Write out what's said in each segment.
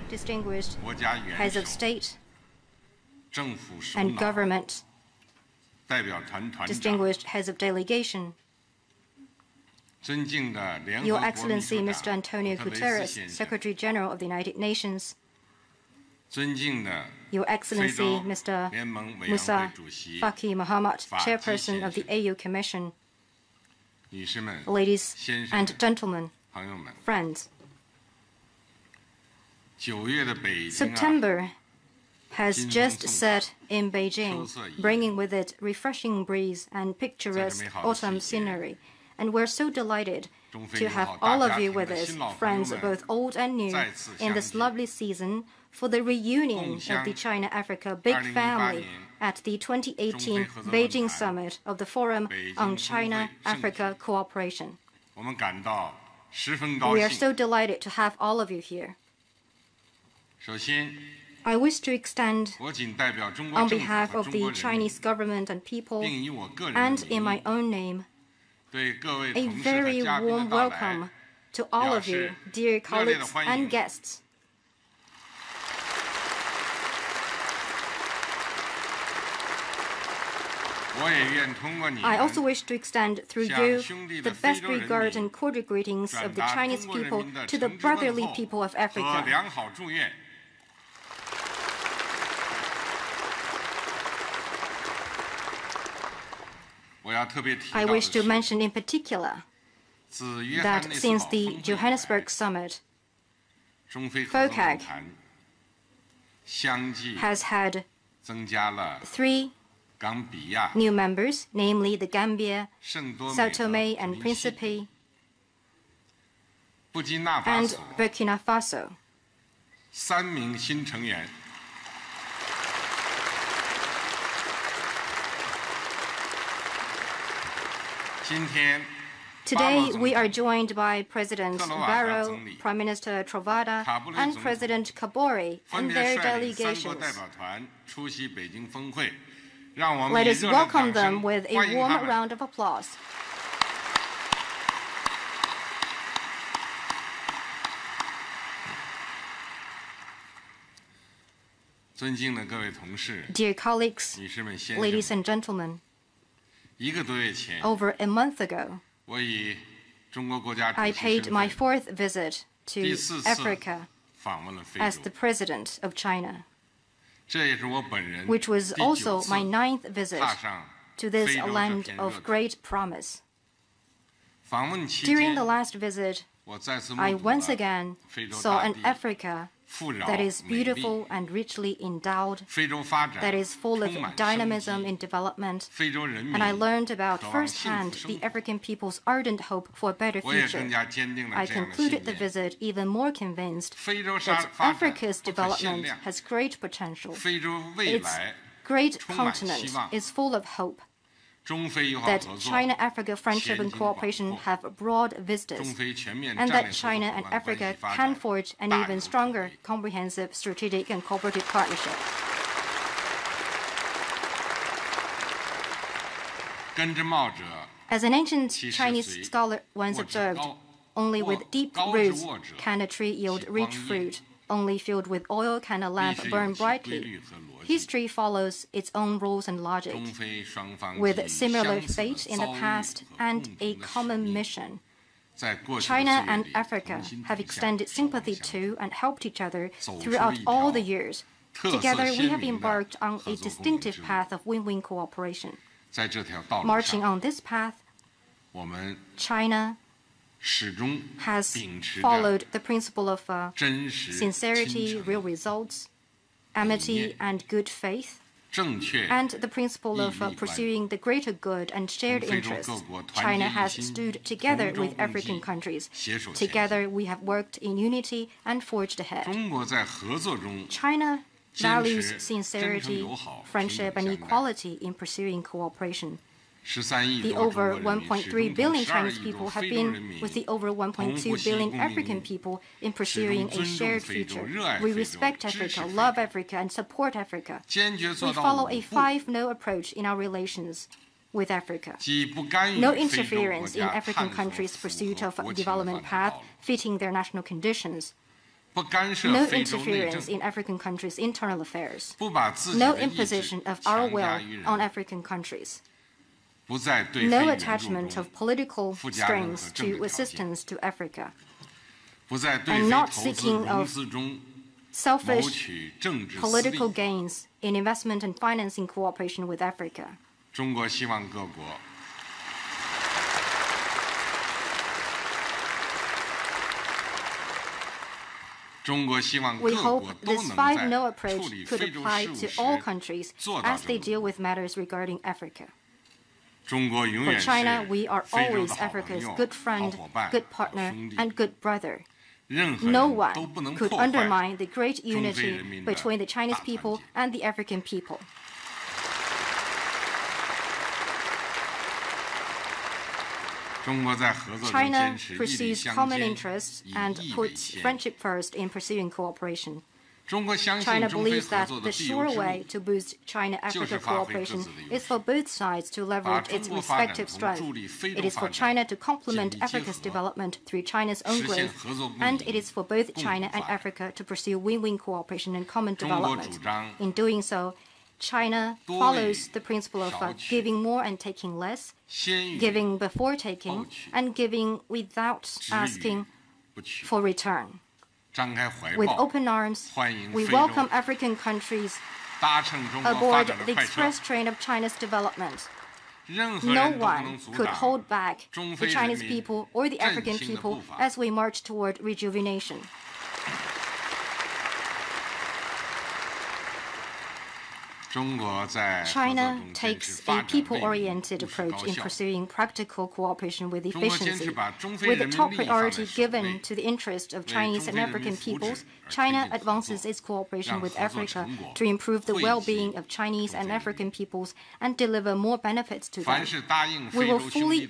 distinguished heads of state and government, distinguished heads of delegation, Your Excellency Mr. Antonio Guterres, Secretary General of the United Nations, Your Excellency Mr. Musa Faki Mohammed, Chairperson of the AU Commission, ladies and gentlemen, friends. September has just set in Beijing, bringing with it refreshing breeze and picturesque autumn scenery. And we're so delighted to have all of you with us, friends both old and new, in this lovely season for the reunion of the China-Africa big family at the 2018 Beijing Summit of the Forum on China-Africa Cooperation. We are so delighted to have all of you here. I wish to extend, on behalf of the Chinese government and people, and in my own name, a very warm welcome to all of you, dear colleagues and guests. I also wish to extend through you the best regards and cordial greetings of the Chinese people to the brotherly people of Africa. I wish to mention in particular that since the Johannesburg Summit, FOCAC has had 3 new members, namely the Gambia, Sao Tome and Principe, and Burkina Faso. Today, we are joined by President Barrow, Prime Minister Trovoada, and President Kabore and their delegations. Let us welcome them with a warm round of applause. Dear colleagues, ladies and gentlemen, over a month ago, I paid my 4th visit to Africa as the President of China, which was also my 9th visit to this land of great promise. During the last visit, I once again saw an Africa that is beautiful and richly endowed, that is full of dynamism in development, and I learned about firsthand the African people's ardent hope for a better future. I concluded the visit even more convinced that Africa's development has great potential. Its great continent is full of hope, that China-Africa friendship and cooperation have broad vistas, and that China and Africa can forge an even stronger, comprehensive, strategic and cooperative partnership. As an ancient Chinese scholar once observed, only with deep roots can a tree yield rich fruit. Only filled with oil can a lamp burn brightly. History follows its own rules and logic. With similar fate in the past and a common mission, China and Africa have extended sympathy to and helped each other throughout all the years. Together, we have embarked on a distinctive path of win-win cooperation. Marching on this path, China has followed the principle of sincerity, real results, amity and good faith, and the principle of pursuing the greater good and shared interests. China has stood together with African countries. Together, we have worked in unity and forged ahead. China values sincerity, friendship, and equality in pursuing cooperation. The over 1.3 billion Chinese people have been with the over 1.2 billion African people in pursuing a shared future. We respect Africa, love Africa, and support Africa. We follow a 5-no approach in our relations with Africa. No interference in African countries' pursuit of a development path fitting their national conditions. no interference in African countries' internal affairs, no imposition of our will on African countries, no attachment of political strings to assistance to Africa, and not seeking of selfish political gains in investment and financing cooperation with Africa. We hope this 5-no approach could apply to all countries as they deal with matters regarding Africa. For China, we are always Africa's good friend, good partner, and good brother. No one could undermine the great unity between the Chinese people and the African people. China pursues common interests and puts friendship first in pursuing cooperation. China believes that the sure way to boost China-Africa cooperation is for both sides to leverage its respective strength. It is for China to complement Africa's development through China's own growth, and it is for both China and Africa to pursue win-win cooperation and common development. In doing so, China follows the principle of giving more and taking less, giving before taking, and giving without asking for return. With open arms, we welcome African countries aboard the express train of China's development. No one could hold back the Chinese people or the African people as we march toward rejuvenation. China takes a people-oriented approach in pursuing practical cooperation with efficiency. With the top priority given to the interest of Chinese and African peoples, China advances its cooperation with Africa to improve the well-being of Chinese and African peoples and deliver more benefits to them. We will fully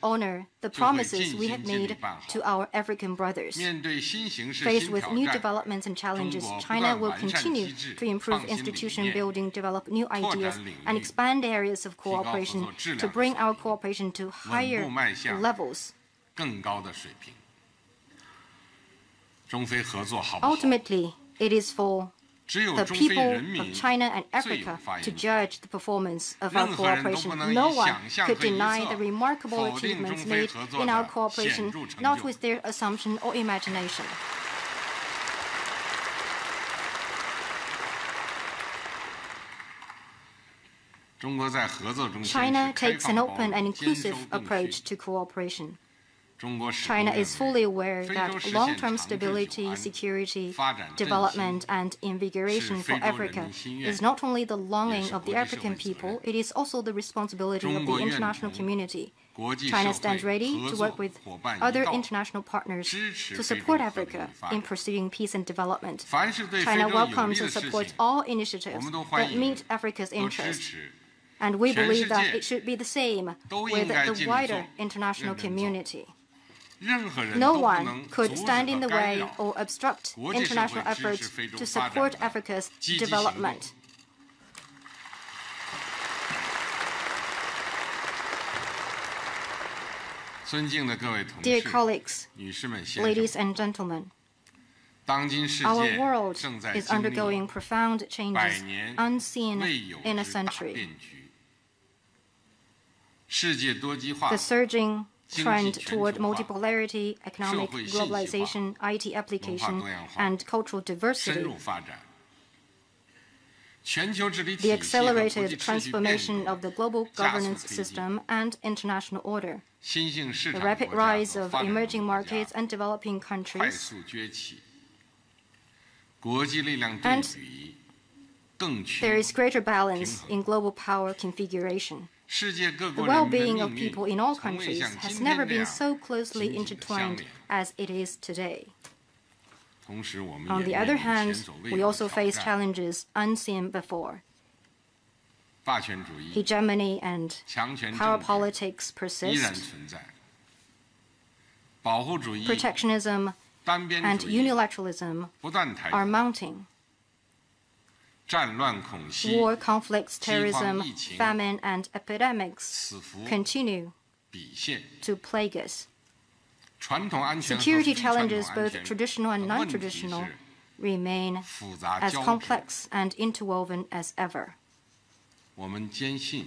honor the promises we have made to our African brothers. Faced with new developments and challenges, China will continue to improve institution building, develop new ideas, and expand areas of cooperation to bring our cooperation to higher levels. Ultimately, it is for the people of China and Africa to judge the performance of our cooperation. No one could deny the remarkable achievements made in our cooperation, not with their assumption or imagination. China takes an open and inclusive approach to cooperation. China is fully aware that long-term stability, security, development, and invigoration for Africa is not only the longing of the African people, it is also the responsibility of the international community. China stands ready to work with other international partners to support Africa in pursuing peace and development. China welcomes and supports all initiatives that meet Africa's interests. And we believe that it should be the same with the wider international community. No one could stand in the way or obstruct international efforts to support Africa's development. Dear colleagues, ladies and gentlemen, our world is undergoing profound changes unseen in a century. The surging trend toward multipolarity, economic globalization, IT application, and cultural diversity, the accelerated transformation of the global governance system and international order, the rapid rise of emerging markets and developing countries, and there is greater balance in global power configuration. The well-being of people in all countries has never been so closely intertwined as it is today. On the other hand, we also face challenges unseen before. Hegemony and power politics persist. Protectionism and unilateralism are mounting. War, conflicts, terrorism, famine, and epidemics continue to plague us. Security challenges, both traditional and non-traditional, remain as complex and interwoven as ever.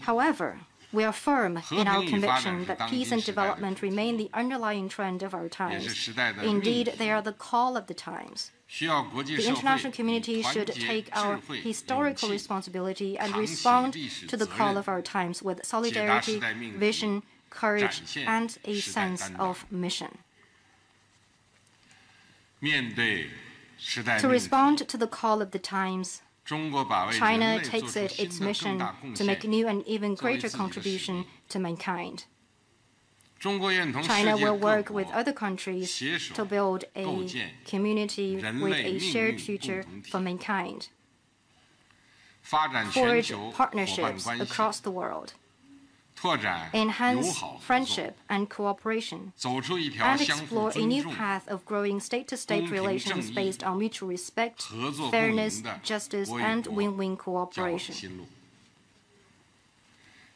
However, we are firm in our conviction that peace and development remain the underlying trend of our times. Indeed, they are the call of the times. The international community should take our historical responsibility and respond to the call of our times with solidarity, vision, courage, and a sense of mission. To respond to the call of the times, China takes it its mission to make new and even greater contribution to mankind. China will work with other countries to build a community with a shared future for mankind, forge partnerships across the world, enhance friendship and cooperation, and explore a new path of growing state-to-state relations based on mutual respect, fairness, justice, and win-win cooperation.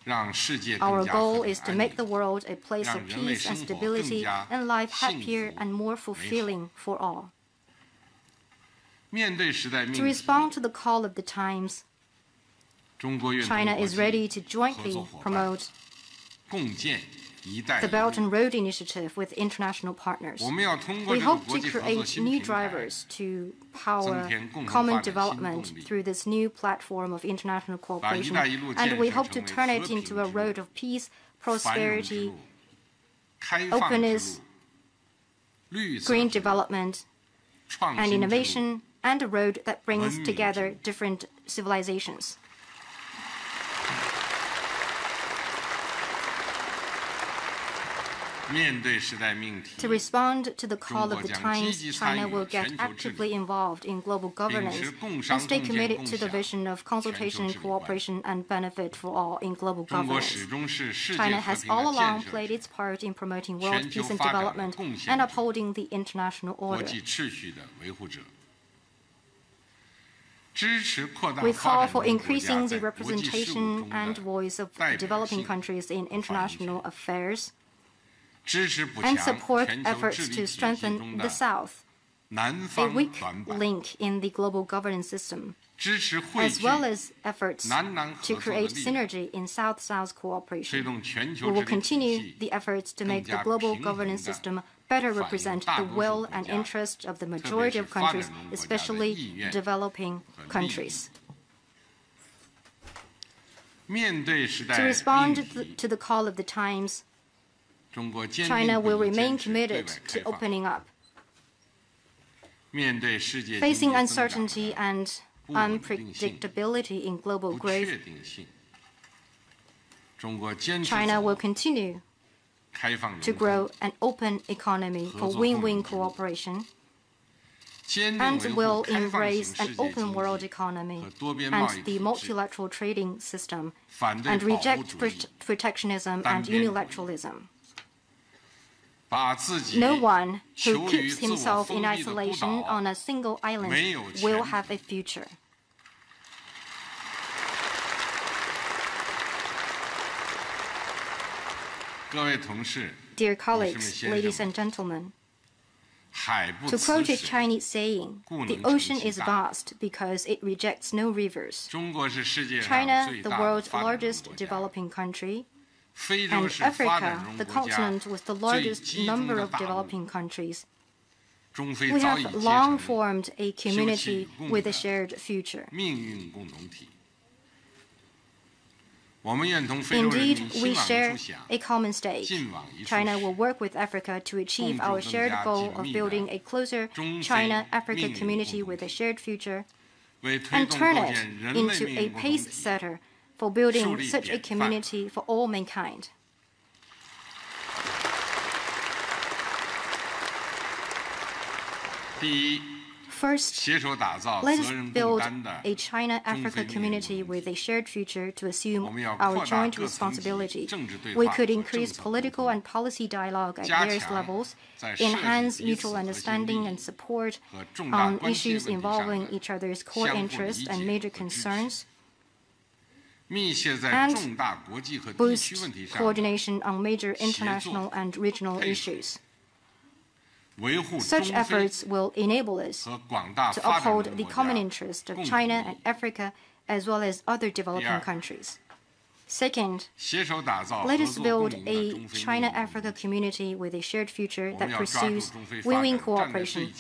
Our goal is to make the world a place of peace and stability and life happier and more fulfilling for all. To respond to the call of the times, China is ready to jointly promote the Belt and Road Initiative with international partners. We hope to create new drivers to power common development through this new platform of international cooperation, and we hope to turn it into a road of peace, prosperity, openness, green development, and innovation, and a road that brings together different civilizations. To respond to the call of the times, China will get actively involved in global governance and stay committed to the vision of consultation, cooperation, and benefit for all in global governance. China has all along played its part in promoting world peace and development and upholding the international order. We call for increasing the representation and voice of developing countries in international affairs, and support efforts to strengthen the South, a weak link in the global governance system, as well as efforts to create synergy in South-South cooperation. We will continue the efforts to make the global governance system better represent the will and interest of the majority of countries, especially developing countries. To respond to the call of the times, China will remain committed to opening up. Facing uncertainty and unpredictability in global growth, China will continue to grow an open economy for win-win cooperation and will embrace an open world economy and the multilateral trading system and reject protectionism and unilateralism. No one who keeps himself in isolation on a single island will have a future. Dear colleagues, ladies and gentlemen, to quote a Chinese saying, the ocean is vast because it rejects no rivers. China, the world's largest developing country, and Africa, the continent with the largest number of developing countries, we have long formed a community with a shared future. Indeed, we share a common stake. China will work with Africa to achieve our shared goal of building a closer China-Africa community with a shared future and turn it into a pace setter for building such a community for all mankind. First, let us build a China-Africa community with a shared future to assume our joint responsibility. We could increase political and policy dialogue at various levels, enhance mutual understanding and support on issues involving each other's core interests and major concerns, and boost coordination on major international and regional issues. Such efforts will enable us to uphold the common interest of China and Africa as well as other developing countries. Second, let us build a China-Africa community with a shared future that pursues win-win cooperation.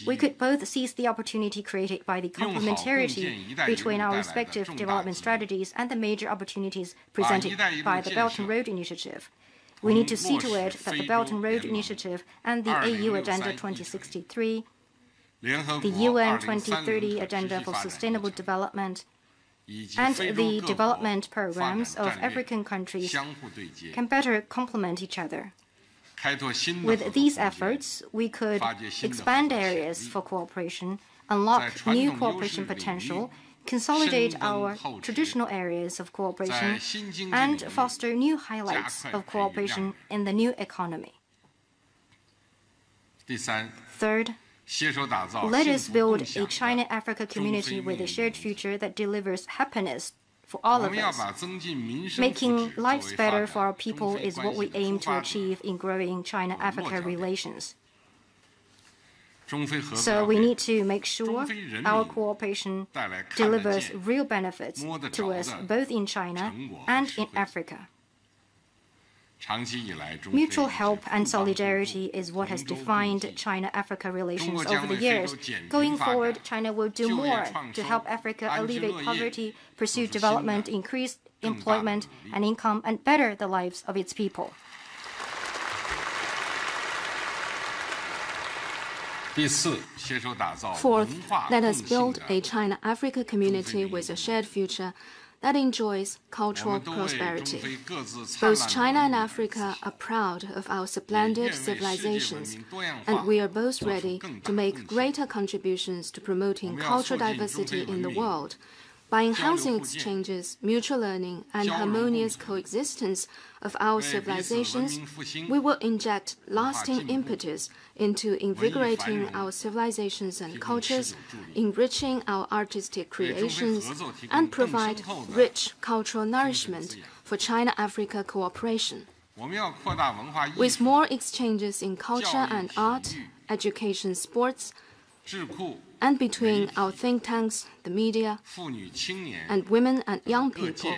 We could both seize the opportunity created by the complementarity between our respective development strategies and the major opportunities presented by the Belt and Road Initiative. We need to see to it that the Belt and Road Initiative and the AU Agenda 2063, the UN 2030 Agenda for Sustainable Development, and the development programs of African countries can better complement each other. With these efforts, we could expand areas for cooperation, unlock new cooperation potential, consolidate our traditional areas of cooperation, and foster new highlights of cooperation in the new economy. Third, let us build a China-Africa community with a shared future that delivers happiness for all of us. Making lives better for our people is what we aim to achieve in growing China-Africa relations. So we need to make sure our cooperation delivers real benefits to us both in China and in Africa. Mutual help and solidarity is what has defined China-Africa relations over the years. Going forward, China will do more to help Africa alleviate poverty, pursue development, increase employment and income, and better the lives of its people. Fourth, let us build a China-Africa community with a shared future that enjoys cultural prosperity. Both China and Africa are proud of our splendid civilizations, and we are both ready to make greater contributions to promoting cultural diversity in the world. By enhancing exchanges, mutual learning, and harmonious coexistence of our civilizations, we will inject lasting impetus into invigorating our civilizations and cultures, enriching our artistic creations, and provide rich cultural nourishment for China-Africa cooperation. With more exchanges in culture and art, education, sports, and between our think tanks, the media, and women and young people,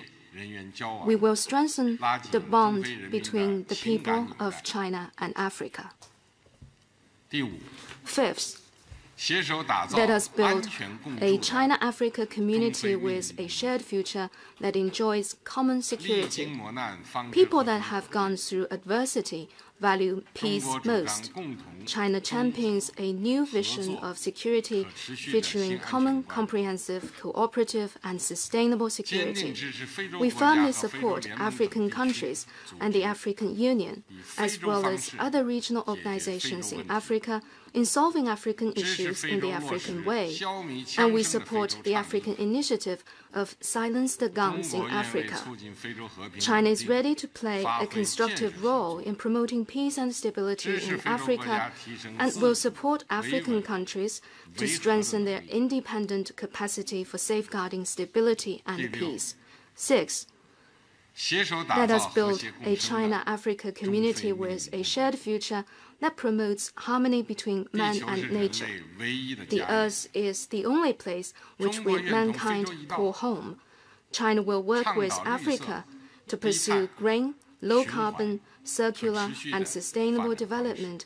we will strengthen the bond between the people of China and Africa. Fifth, let us build a China-Africa community with a shared future that enjoys common security. People that have gone through adversity value peace most. China champions a new vision of security featuring common, comprehensive, cooperative, and sustainable security. We firmly support African countries and the African Union, as well as other regional organizations in Africa, in solving African issues in the African way, and we support the African initiative of Silence the Guns in Africa. China is ready to play a constructive role in promoting peace and stability in Africa and will support African countries to strengthen their independent capacity for safeguarding stability and peace. Sixth, let us build a China-Africa community with a shared future that promotes harmony between man and nature. The Earth is the only place which we mankind call home. China will work with Africa to pursue green, low-carbon, circular, and sustainable development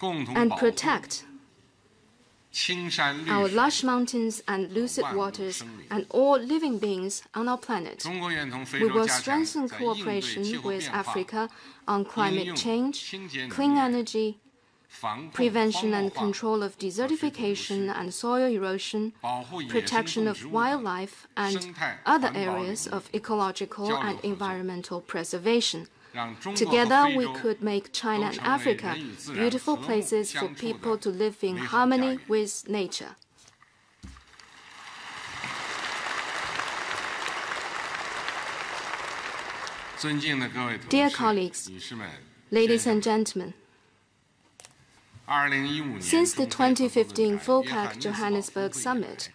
and protect our lush mountains and lucid waters and all living beings on our planet. We will strengthen cooperation with Africa on climate change, clean energy, prevention and control of desertification and soil erosion, protection of wildlife, and other areas of ecological and environmental preservation. Together, we could make China and Africa beautiful places for people to live in harmony with nature. Dear colleagues, ladies and gentlemen, since the 2015 FOCAC Johannesburg Summit,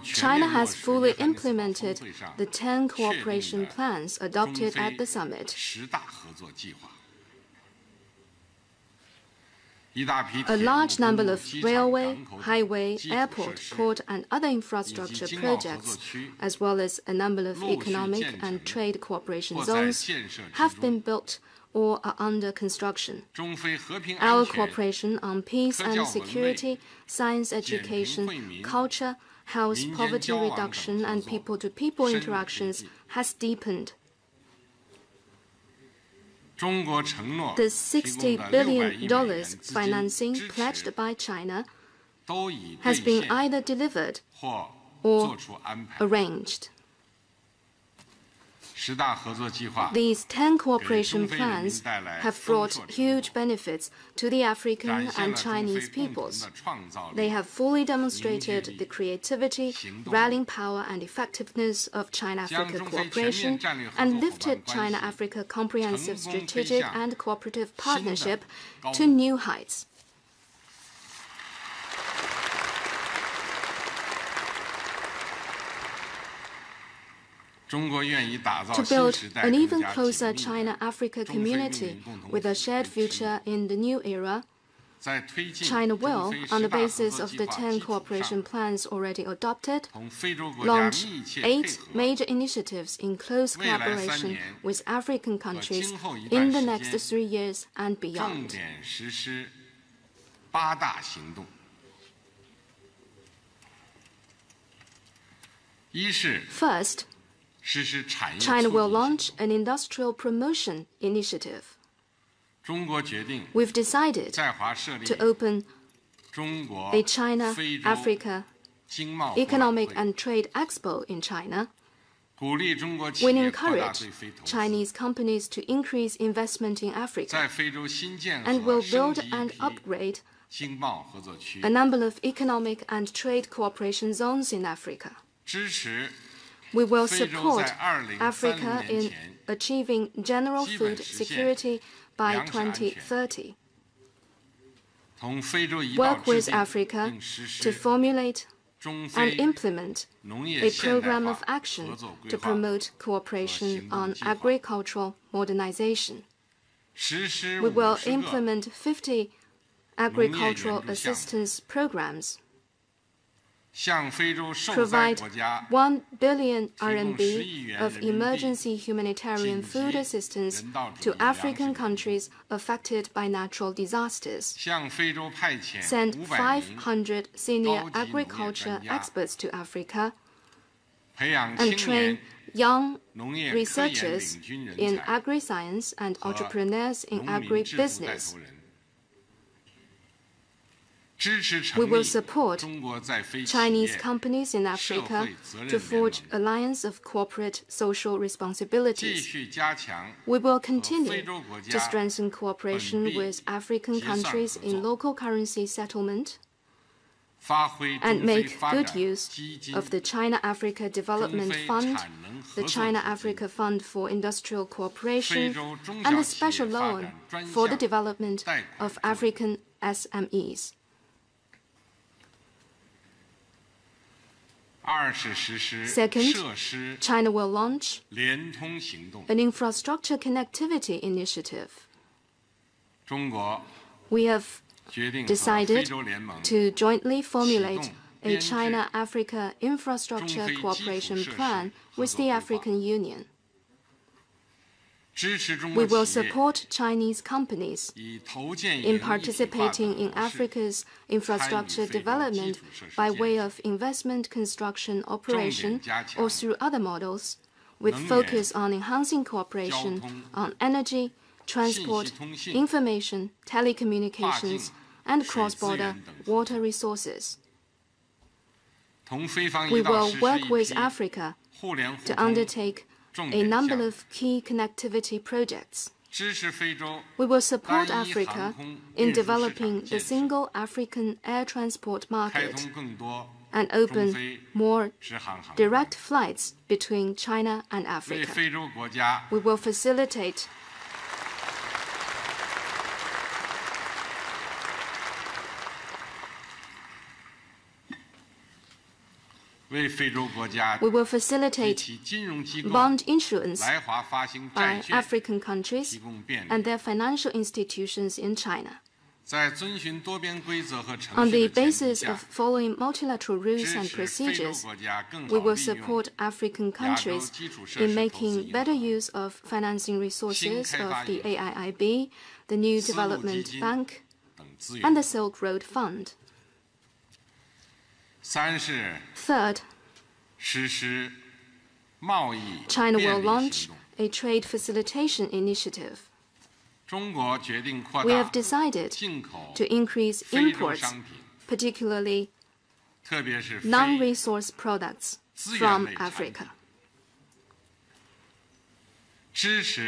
China has fully implemented the 10 cooperation plans adopted at the summit. A large number of railway, highway, airport, port, and other infrastructure projects, as well as a number of economic and trade cooperation zones, have been built or are under construction. Our cooperation on peace and security, science education, culture, health, poverty reduction, and people-to-people interactions has deepened. The $60 billion financing pledged by China has been either delivered or arranged. These 10 cooperation plans have brought huge benefits to the African and Chinese peoples. They have fully demonstrated the creativity, rallying power, and effectiveness of China-Africa cooperation and lifted China-Africa Comprehensive Strategic and Cooperative Partnership to new heights. To build an even closer China-Africa community with a shared future in the new era, China will, on the basis of the 10 cooperation plans already adopted, launch 8 major initiatives in close collaboration with African countries in the next 3 years and beyond. First, China will launch an industrial promotion initiative. We've decided to open a China-Africa Economic and Trade Expo in China. We encourage Chinese companies to increase investment in Africa and will build and upgrade a number of economic and trade cooperation zones in Africa. We will support Africa in achieving general food security by 2030. Work with Africa to formulate and implement a program of action to promote cooperation on agricultural modernization. We will implement 50 agricultural assistance programs, provide 1 billion RMB of emergency humanitarian food assistance to African countries affected by natural disasters, send 500 senior agriculture experts to Africa, and train young researchers in agri-science and entrepreneurs in agribusiness. We will support Chinese companies in Africa to forge alliance of corporate social responsibilities. We will continue to strengthen cooperation with African countries in local currency settlement and make good use of the China-Africa Development Fund, the China-Africa Fund for Industrial Cooperation, and the special loan for the development of African SMEs. Second, China will launch an infrastructure connectivity initiative. We have decided to jointly formulate a China-Africa infrastructure cooperation plan with the African Union. We will support Chinese companies in participating in Africa's infrastructure development by way of investment, construction, operation, or through other models, with focus on enhancing cooperation on energy, transport, information, telecommunications, and cross-border water resources. We will work with Africa to undertake a number of key connectivity projects. We will support Africa in developing the single African air transport market and open more direct flights between China and Africa. We will facilitate bond issuance by African countries and their financial institutions in China. On the basis of following multilateral rules and procedures, we will support African countries in making better use of financing resources of the AIIB, the New Development Bank, and the Silk Road Fund. Third, China will launch a trade facilitation initiative. We have decided to increase imports, particularly non-resource products from Africa.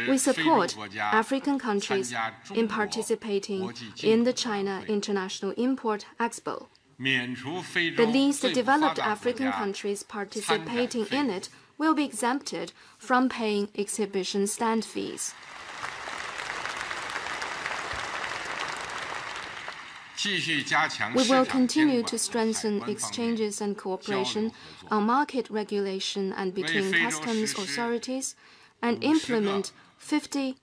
We support African countries in participating in the China International Import Expo. The least developed African countries participating in it will be exempted from paying exhibition stand fees. We will continue to strengthen exchanges and cooperation on market regulation and between customs authorities and implement 50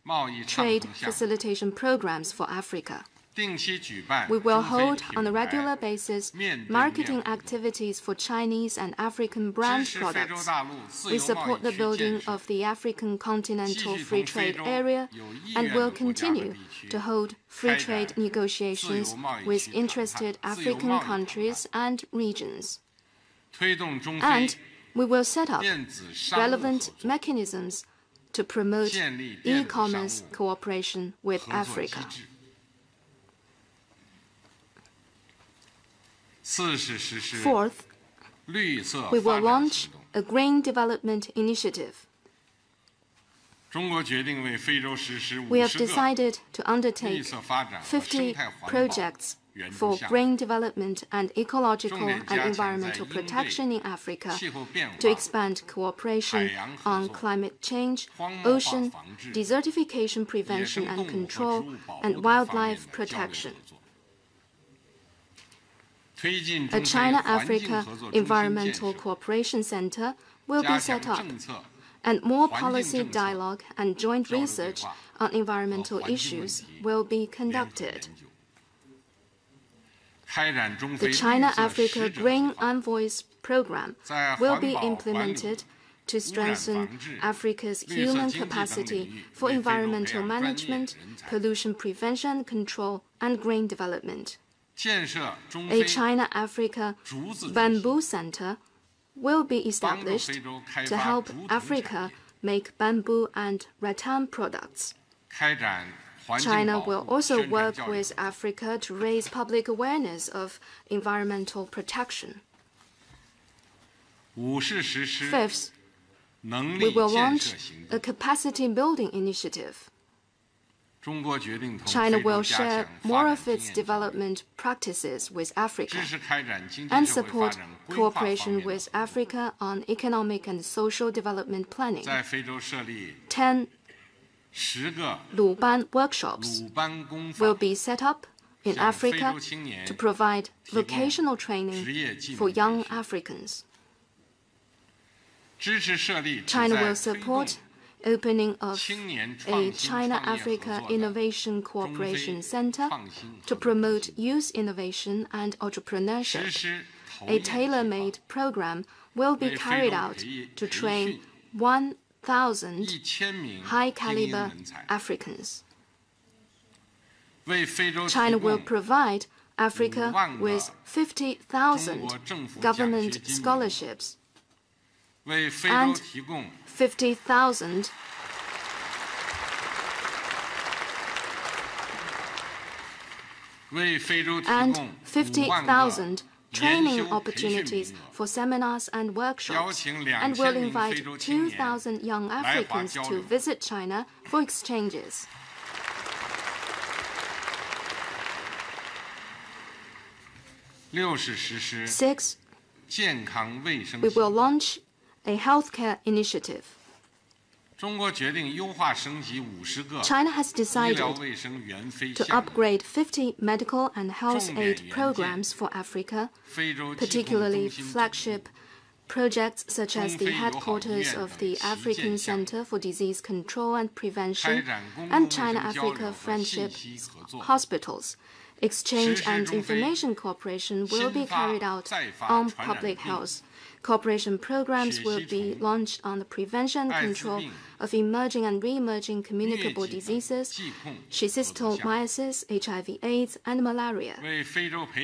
trade facilitation programs for Africa. We will hold on a regular basis marketing activities for Chinese and African brand products. We support the building of the African Continental Free Trade Area and will continue to hold free trade negotiations with interested African countries and regions. And we will set up relevant mechanisms to promote e-commerce cooperation with Africa. Fourth, we will launch a Green Development Initiative. We have decided to undertake 50 projects for green development and ecological and environmental protection in Africa to expand cooperation on climate change, ocean, desertification prevention and control, and wildlife protection. A China-Africa Environmental Cooperation Center will be set up, and more policy dialogue and joint research on environmental issues will be conducted. The China-Africa Green Envoys program will be implemented to strengthen Africa's human capacity for environmental management, pollution prevention and control, and green development. A China-Africa Bamboo Center will be established to help Africa make bamboo and rattan products. China will also work with Africa to raise public awareness of environmental protection. Fifth, we will launch a capacity building initiative. China will share more of its development practices with Africa and support cooperation with Africa on economic and social development planning. 10 Luban workshops will be set up in Africa to provide vocational training for young Africans. China will support opening of a China-Africa Innovation Cooperation Center to promote youth innovation and entrepreneurship. A tailor-made program will be carried out to train 1,000 high-caliber Africans. China will provide Africa with 50,000 government scholarships and 50,000 training opportunities for seminars and workshops, and will invite 2,000 young Africans to visit China for exchanges. Six, we will launch a healthcare initiative. China has decided to upgrade 50 medical and health aid programs for Africa, particularly flagship projects such as the headquarters of the African Center for Disease Control and Prevention and China-Africa Friendship Hospitals, Exchange and information cooperation will be carried out on public health. Cooperation programs will be launched on the prevention and control of emerging and re-emerging communicable diseases, schistosomiasis, HIV/AIDS, and malaria.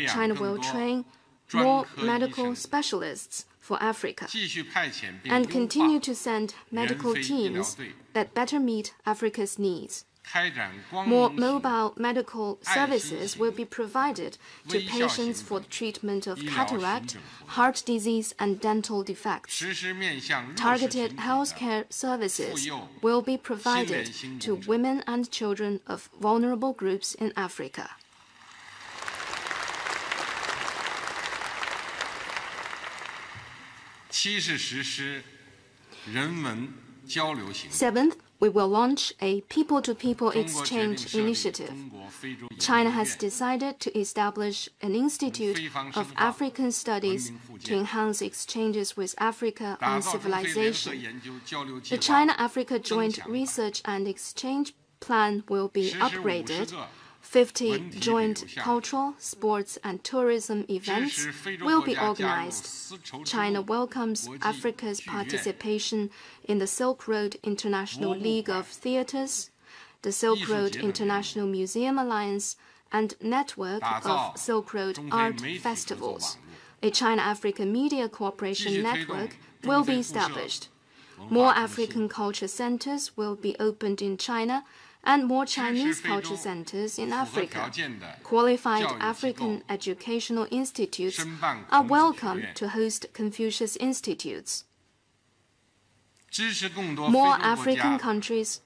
China will train more medical specialists for Africa and continue to send medical teams that better meet Africa's needs. More mobile medical services will be provided to patients for the treatment of cataract, heart disease, and dental defects. Targeted healthcare services will be provided to women and children of vulnerable groups in Africa. Seventh, we will launch a people-to-people exchange initiative. China has decided to establish an Institute of African Studies to enhance exchanges with Africa on civilization. The China-Africa Joint Research and Exchange Plan will be upgraded. 50 joint cultural, sports, and tourism events will be organized. China welcomes Africa's participation in the Silk Road International League of Theaters, the Silk Road International Museum Alliance, and network of Silk Road art festivals. A China-Africa Media Cooperation Network will be established. More African culture centers will be opened in China, and more Chinese culture centers in Africa. Qualified African educational institutes are welcome to host Confucius Institutes. More African countries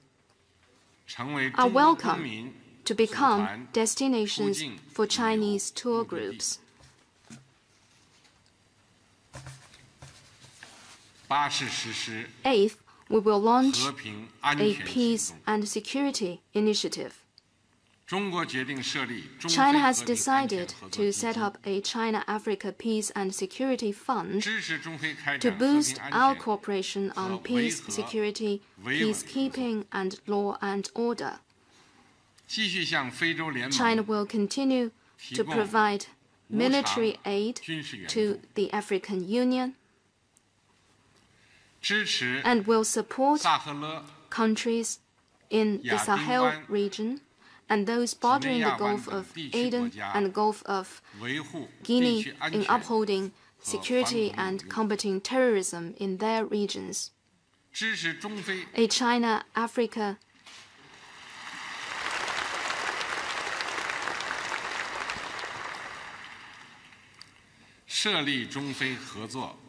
are welcome to become destinations for Chinese tour groups. 8th, we will launch a peace and security initiative. China has decided to set up a China-Africa Peace and Security Fund to boost our cooperation on peace, security, peacekeeping, and law and order. China will continue to provide military aid to the African Union and will support countries in the Sahel region and those bordering the Gulf of Aden and Gulf of Guinea in upholding security and combating terrorism in their regions. A China-Africa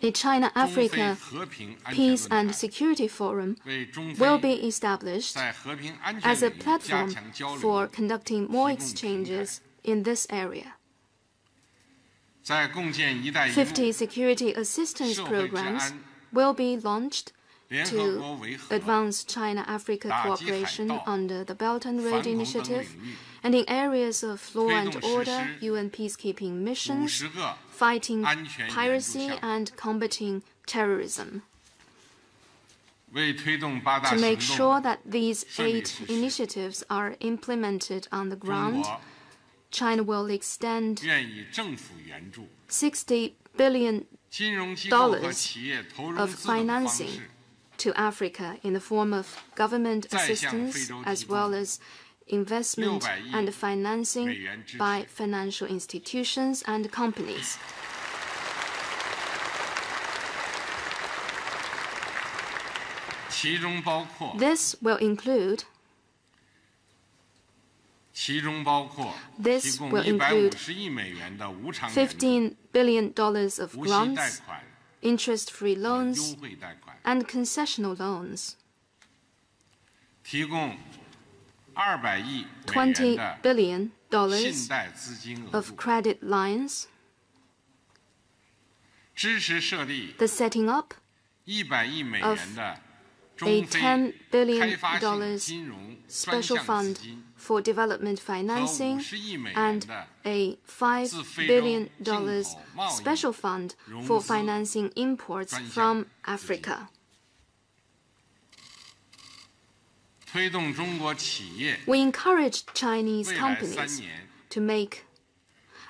A China-Africa Peace and Security Forum will be established as a platform for conducting more exchanges in this area. 50 security assistance programs will be launched to advance China-Africa cooperation under the Belt and Road Initiative and in areas of law and order, UN peacekeeping missions, fighting piracy, and combating terrorism. To make sure that these 8 initiatives are implemented on the ground, China will extend $60 billion of financing to Africa in the form of government assistance as well as investment and financing by financial institutions and companies. This will include $15 billion of grants, interest-free loans, and concessional loans. $20 billion of credit lines, the setting up of a $10 billion special fund for development financing and a $5 billion special fund for financing imports from Africa. We encourage Chinese companies to make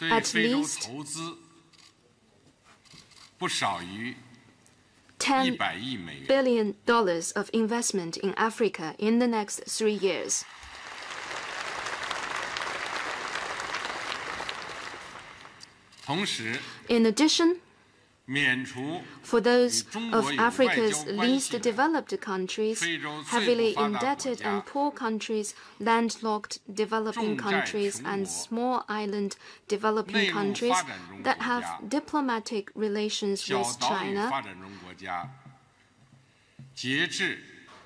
at least $10 billion of investment in Africa in the next 3 years. In addition, for those of Africa's least developed countries, heavily indebted and poor countries, landlocked developing countries, and small island developing countries that have diplomatic relations with China,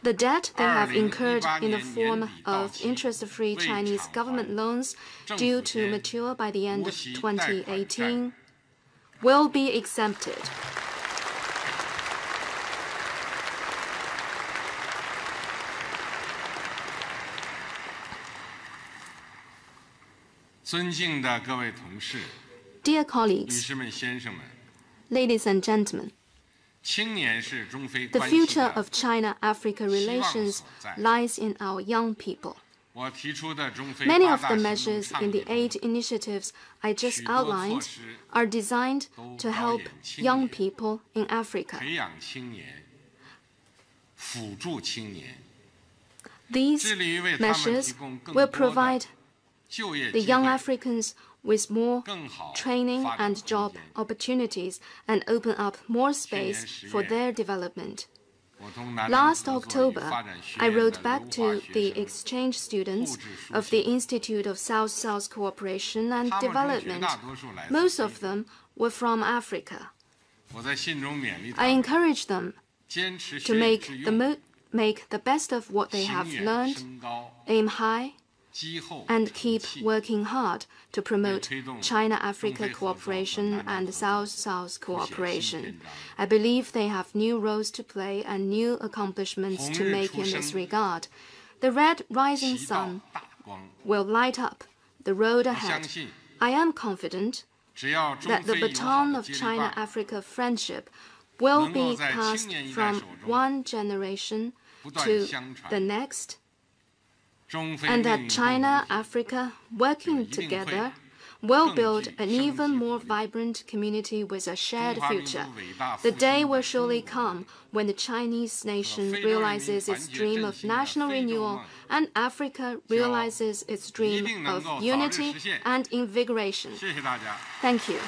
the debt they have incurred in the form of interest-free Chinese government loans due to mature by the end of 2018 will be exempted. Dear colleagues, ladies and gentlemen, the future of China-Africa relations lies in our young people. Many of the measures in the 8 initiatives I just outlined are designed to help young people in Africa. These measures will provide the young Africans with more training and job opportunities and open up more space for their development. Last October, I wrote back to the exchange students of the Institute of South-South Cooperation and Development. Most of them were from Africa. I encouraged them to make the best of what they have learned, aim high, and keep working hard to promote China-Africa cooperation and South-South cooperation. I believe they have new roles to play and new accomplishments to make in this regard. The red rising sun will light up the road ahead. I am confident that the baton of China-Africa friendship will be passed from one generation to the next, and that China-Africa, working together, will build an even more vibrant community with a shared future. The day will surely come when the Chinese nation realizes its dream of national renewal and Africa realizes its dream of unity and invigoration. Thank you.